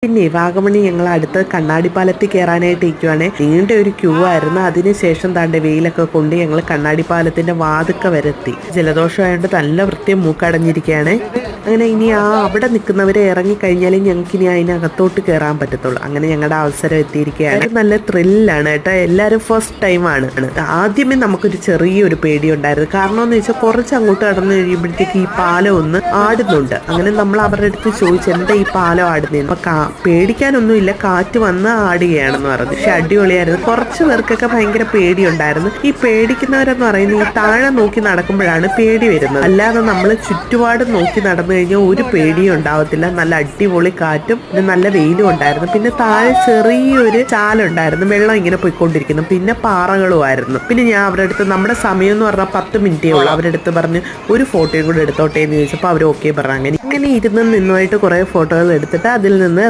പിന്നെ വാഗമണി ഞങ്ങൾ അടുത്ത് കണ്ണാടിപ്പാലത്തിൽ കയറാനായിട്ട് ഇരിക്കുവാണ്. നീണ്ട ഒരു ക്യൂ ആയിരുന്നു. അതിനുശേഷം താണ്ടെ വെയിലൊക്കെ കൊണ്ട് ഞങ്ങൾ കണ്ണാടിപ്പാലത്തിന്റെ വാതുക്ക വരെത്തി. ജലദോഷമായതുകൊണ്ട് നല്ല വൃത്തിയും മൂക്കടഞ്ഞിരിക്കുകയാണ്. അങ്ങനെ ഇനി അവിടെ നിൽക്കുന്നവരെ ഇറങ്ങിക്കഴിഞ്ഞാലും ഞങ്ങൾക്ക് ഇനി അതിനകത്തോട്ട് കയറാൻ പറ്റത്തുള്ളൂ. അങ്ങനെ ഞങ്ങളുടെ അവസരം എത്തിയിരിക്കുകയാണ്. നല്ല ത്രില്ലാണ് കേട്ടോ. എല്ലാവരും ഫസ്റ്റ് ടൈമാണ്. ആദ്യമേ നമുക്കൊരു ചെറിയൊരു പേടി ഉണ്ടായിരുന്നു. കാരണം എന്ന് വെച്ചാൽ കുറച്ച് അങ്ങോട്ട് കടന്നു കഴിയുമ്പോഴത്തേക്ക് ഈ പാലം ഒന്ന് ആടുന്നുണ്ട്. അങ്ങനെ നമ്മൾ അവരുടെ അടുത്ത് ചോദിച്ചു എന്താ ഈ പാലം ആടുന്നതെന്ന്. അപ്പൊ പേടിക്കാനൊന്നുമില്ല, കാറ്റ് വന്ന് ആടുകയാണെന്ന് പറഞ്ഞു. പക്ഷെ അടിപൊളിയായിരുന്നു. കുറച്ച് പേർക്കൊക്കെ ഭയങ്കര പേടിയുണ്ടായിരുന്നു. ഈ പേടിക്കുന്നവരെന്ന് പറയുന്നത് ഈ താഴെ നോക്കി നടക്കുമ്പോഴാണ് പേടി വരുന്നത്. അല്ലാതെ നമ്മൾ ചുറ്റുപാടും നോക്കി നടന്നു കഴിഞ്ഞാൽ ഒരു പേടിയും ഉണ്ടാവത്തില്ല. നല്ല അടിപൊളി കാറ്റും പിന്നെ നല്ല വെയിലും ഉണ്ടായിരുന്നു. പിന്നെ താഴെ ചെറിയൊരു ചാലുണ്ടായിരുന്നു, വെള്ളം ഇങ്ങനെ പോയിക്കൊണ്ടിരിക്കുന്നു. പിന്നെ പാറകളുമായിരുന്നു. പിന്നെ ഞാൻ അവരുടെ അടുത്ത് നമ്മുടെ സമയം എന്ന് പറഞ്ഞാൽ 10 മിനിറ്റേ ഉള്ളൂ. അവരുടെ അടുത്ത് പറഞ്ഞ് ഒരു ഫോട്ടോയും കൂടെ എടുത്തോട്ടെ എന്ന് ചോദിച്ചപ്പോൾ അവർ ഓക്കെ പറഞ്ഞു. അങ്ങനെ ഇരുന്ന് നിന്നുമായിട്ട് കുറേ ഫോട്ടോകൾ എടുത്തിട്ട് അതിൽ നിന്ന്